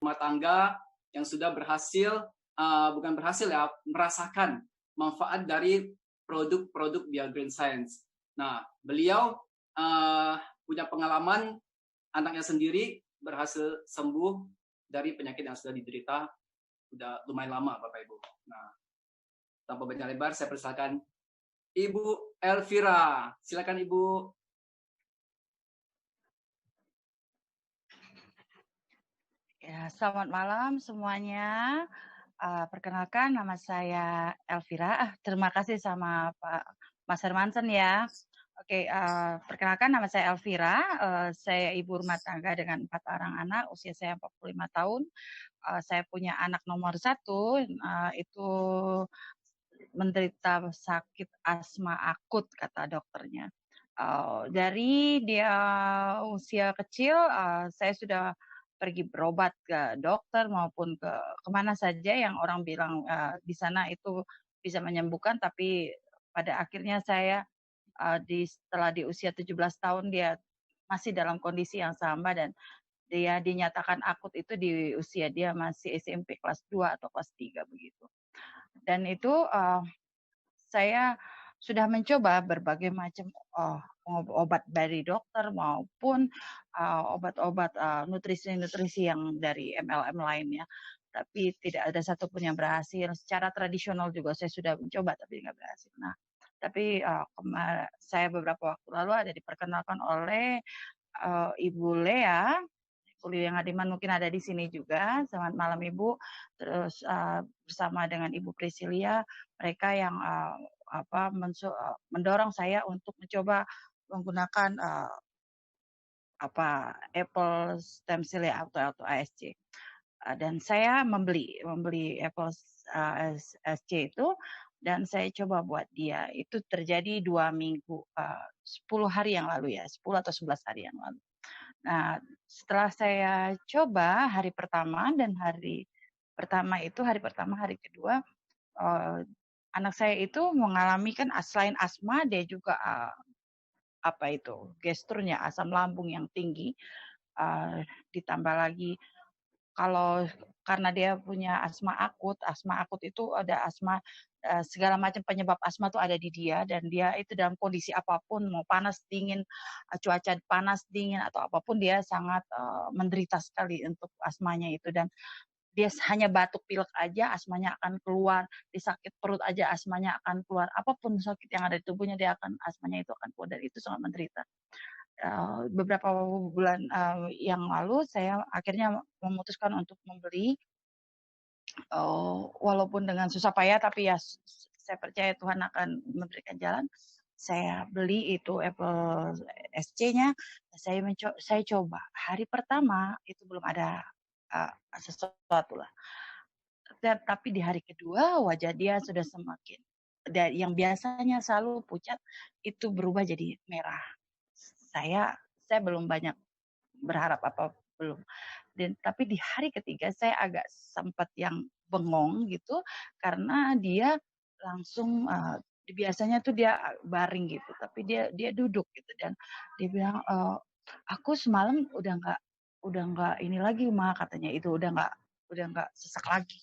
rumah tangga yang sudah berhasil, bukan berhasil ya, merasakan manfaat dari produk-produk Beyond Science. Nah, beliau punya pengalaman anaknya sendiri berhasil sembuh dari penyakit yang sudah diderita udah lumayan lama, Bapak Ibu. Nah, tanpa banyak lebar, saya persilakan Ibu Elvira. Silakan Ibu. Ya, selamat malam semuanya. Perkenalkan nama saya Elvira. Terima kasih sama Pak Mas Hermansen ya. Oke, perkenalkan nama saya Elvira. Saya ibu rumah tangga dengan 4 orang anak. Usia saya 45 tahun. Saya punya anak nomor 1, itu menderita sakit asma akut kata dokternya. Dari dia usia kecil, saya sudah pergi berobat ke dokter maupun ke kemana saja yang orang bilang di sana itu bisa menyembuhkan, tapi pada akhirnya saya setelah di usia 17 tahun dia masih dalam kondisi yang sama dan dia dinyatakan akut itu di usia dia masih SMP kelas 2 atau kelas 3 begitu. Dan itu saya sudah mencoba berbagai macam obat dari dokter maupun obat-obat nutrisi-nutrisi yang dari MLM lainnya, tapi tidak ada satupun yang berhasil. Secara tradisional juga saya sudah mencoba tapi nggak berhasil. Nah, tapi saya beberapa waktu lalu ada diperkenalkan oleh Ibu Lea. Ibu Lea Ngadiman mungkin ada di sini juga. Selamat malam Ibu. Terus bersama dengan Ibu Priscilia, mereka yang mendorong saya untuk mencoba menggunakan Apple Stem Cell atau ASC. Dan saya membeli Apple ASC itu dan saya coba buat dia. Itu terjadi 2 minggu, 10 hari yang lalu ya, 10 atau 11 hari yang lalu. Nah, setelah saya coba hari pertama, hari kedua, anak saya itu mengalami kan selain asma, dia juga gesturnya asam lambung yang tinggi, ditambah lagi karena dia punya asma akut itu ada asma, segala macam penyebab asma itu ada di dia dan dia itu dalam kondisi apapun, mau panas, dingin, cuaca panas, dingin, atau apapun dia sangat menderita sekali untuk asmanya itu dan dia hanya batuk pilek aja asmanya akan keluar, dia sakit perut aja asmanya akan keluar, apapun sakit yang ada di tubuhnya asmanya itu akan keluar dan itu sangat menderita. Beberapa bulan yang lalu saya akhirnya memutuskan untuk membeli, walaupun dengan susah payah tapi ya saya percaya Tuhan akan memberikan jalan. Saya beli itu Apple SC-nya, saya coba. Hari pertama itu belum ada sesuatu lah. Tapi di hari kedua wajah dia sudah semakin, yang biasanya selalu pucat itu berubah jadi merah. Saya belum banyak berharap belum. Tapi di hari ketiga saya agak sempat yang bengong gitu karena dia langsung biasanya tuh dia baring gitu, tapi dia duduk gitu dan dia bilang aku semalam udah nggak ini lagi Ma, katanya itu udah nggak sesak lagi.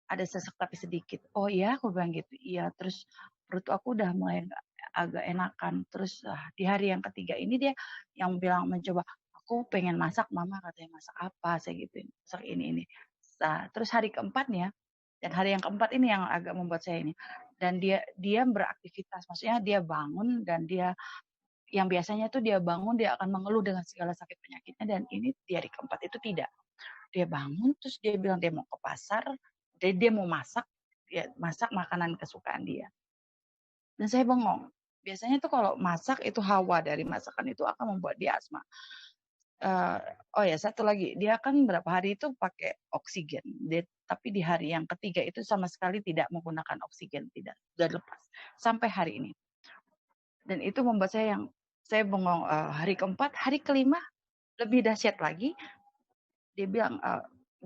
Ada sesak tapi sedikit. Oh iya, aku bilang gitu. Iya, terus perut aku udah mulai agak enakan. Terus di hari yang ketiga ini dia yang bilang mencoba, aku pengen masak Mama, katanya masak apa, saya gituin, masak ini. Nah, terus hari keempatnya, dan hari yang keempat ini yang agak membuat saya ini. Dan dia beraktivitas, maksudnya dia bangun dan dia yang biasanya tuh dia bangun dia akan mengeluh dengan segala sakit penyakitnya dan ini di hari keempat itu tidak. Dia bangun terus dia bilang dia mau ke pasar, dia mau masak, dia masak makanan kesukaan dia. Dan saya bengong. Biasanya tuh kalau masak itu hawa dari masakan itu akan membuat dia asma. Oh ya satu lagi, dia kan berapa hari itu pakai oksigen, tapi di hari yang ketiga itu sama sekali tidak menggunakan oksigen, tidak, sudah lepas sampai hari ini. Dan itu membuat saya bengong. Hari keempat, hari kelima lebih dahsyat lagi. Dia bilang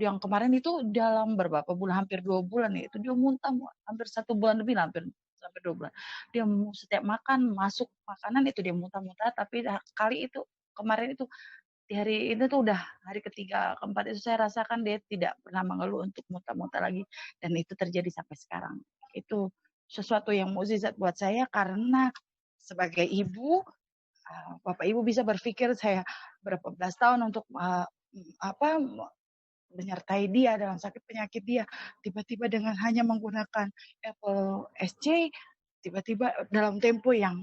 yang kemarin itu dalam beberapa bulan, hampir 2 bulan ya, itu dia muntah hampir 1 bulan lebih, hampir sampai 2 bulan. Dia setiap makan, masuk makanan itu dia muntah-muntah, tapi kali itu kemarin itu di hari itu tuh udah hari ketiga, keempat itu saya rasakan dia tidak pernah mengeluh untuk muntah-muntah lagi, dan itu terjadi sampai sekarang. Itu sesuatu yang mukjizat buat saya karena sebagai ibu, Bapak Ibu bisa berpikir saya berapa belas tahun untuk menyertai dia dalam sakit penyakit dia, tiba-tiba dengan hanya menggunakan Apple SC, tiba-tiba dalam tempo yang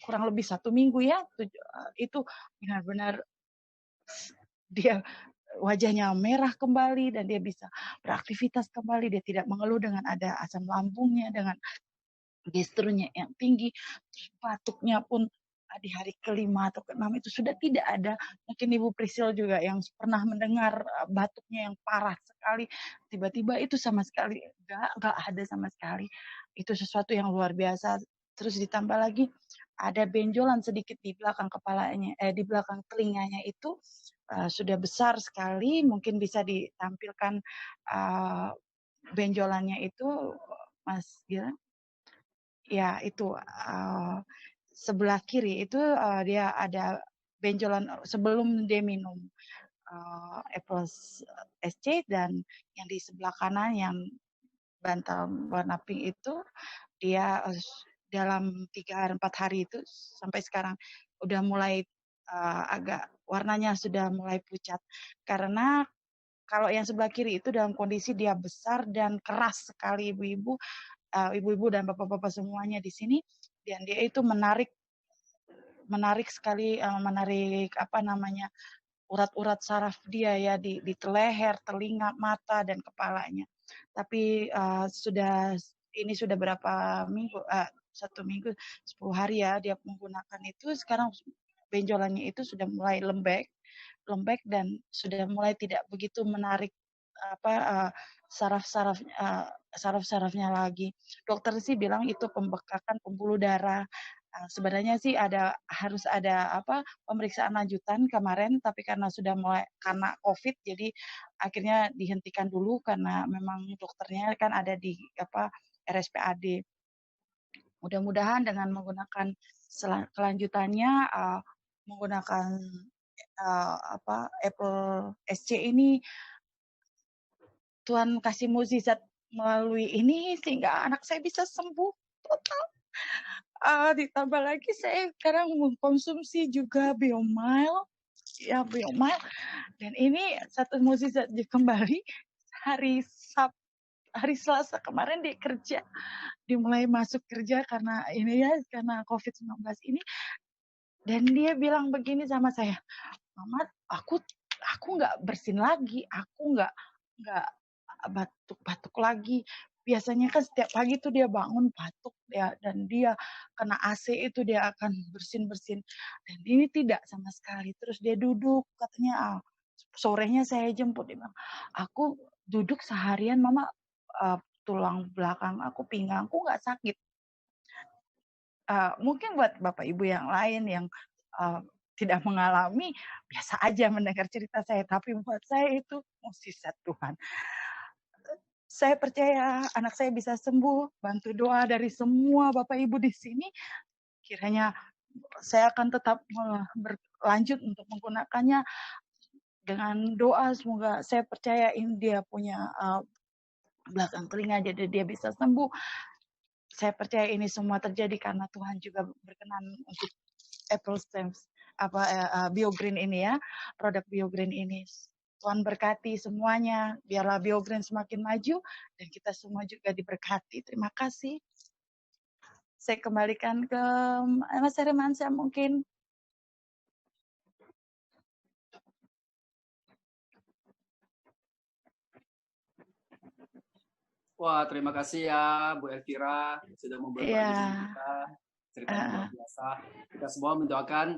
kurang lebih 1 minggu ya, itu benar-benar dia wajahnya merah kembali dan dia bisa beraktivitas kembali, dia tidak mengeluh dengan ada asam lambungnya, dengan gesturnya yang tinggi, terus batuknya pun di hari kelima atau keenam itu sudah tidak ada. Mungkin Ibu Priscil juga yang pernah mendengar batuknya yang parah sekali, tiba-tiba itu sama sekali nggak ada sama sekali. Itu sesuatu yang luar biasa. Terus ditambah lagi ada benjolan sedikit di belakang kepalanya, di belakang telinganya itu sudah besar sekali, mungkin bisa ditampilkan benjolannya itu, Mas Gilang. Ya itu sebelah kiri itu dia ada benjolan sebelum dia minum Apple SC, dan yang di sebelah kanan yang bantal warna pink itu dia dalam 3-4 hari itu sampai sekarang udah mulai agak warnanya sudah mulai pucat, karena kalau yang sebelah kiri itu dalam kondisi dia besar dan keras sekali, ibu-ibu dan bapak-bapak semuanya di sini, dan dia itu menarik sekali, menarik urat-urat saraf dia ya di leher, telinga, mata dan kepalanya. Tapi ini sudah berapa minggu, 1 minggu, 10 hari ya dia menggunakan itu, sekarang benjolannya itu sudah mulai lembek dan sudah mulai tidak begitu menarik saraf-sarafnya lagi. Dokter sih bilang itu pembekakan pembuluh darah. Sebenarnya sih harus ada pemeriksaan lanjutan kemarin, tapi karena sudah mulai karena COVID, jadi akhirnya dihentikan dulu karena memang dokternya kan ada di RSPAD. Mudah-mudahan dengan menggunakan kelanjutannya menggunakan Apple SC ini, Tuhan kasih mukjizat melalui ini sehingga anak saya bisa sembuh total. Ditambah lagi saya sekarang mengkonsumsi juga Biomile, dan ini satu mukjizat kembali hari Selasa kemarin dia kerja, dimulai masuk kerja karena ini ya, karena COVID-19 ini, dan dia bilang begini sama saya, "Mama, aku nggak bersin lagi, aku nggak batuk-batuk lagi. Biasanya kan setiap pagi tuh dia bangun batuk ya, dan dia kena AC itu dia akan bersin-bersin, dan ini tidak sama sekali." Terus dia duduk, katanya sorenya saya jemput, dia bilang, "Aku duduk seharian Mama, tulang belakang aku, pinggangku nggak sakit." Mungkin buat Bapak Ibu yang lain yang tidak mengalami, biasa aja mendengar cerita saya, tapi buat saya itu mukjizat Tuhan. Saya percaya anak saya bisa sembuh, bantu doa dari semua Bapak Ibu di sini, kiranya saya akan tetap berlanjut untuk menggunakannya dengan doa, semoga saya percaya ini dia punya belakang telinga jadi dia bisa sembuh. Saya percaya ini semua terjadi karena Tuhan juga berkenan untuk Apple Stems BioGreen ini ya, produk BioGreen ini. Tuhan berkati semuanya, biarlah BioGreen semakin maju dan kita semua juga diberkati. Terima kasih. Saya kembalikan ke Mas Hermansyah mungkin. Wah, terima kasih ya Bu Elvira sudah mau berbagi dengan kita, cerita yang luar biasa. Kita semua mendoakan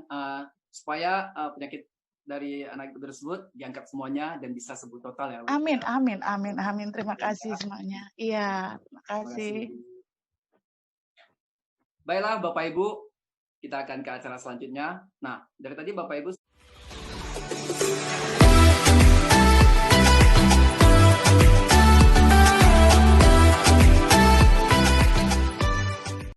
supaya penyakit dari anak ibu tersebut diangkat semuanya dan bisa sembuh total ya Bu. Amin, amin, amin, amin. Terima kasih semuanya. Iya, terima kasih. Baiklah Bapak Ibu, kita akan ke acara selanjutnya. Nah, dari tadi Bapak Ibu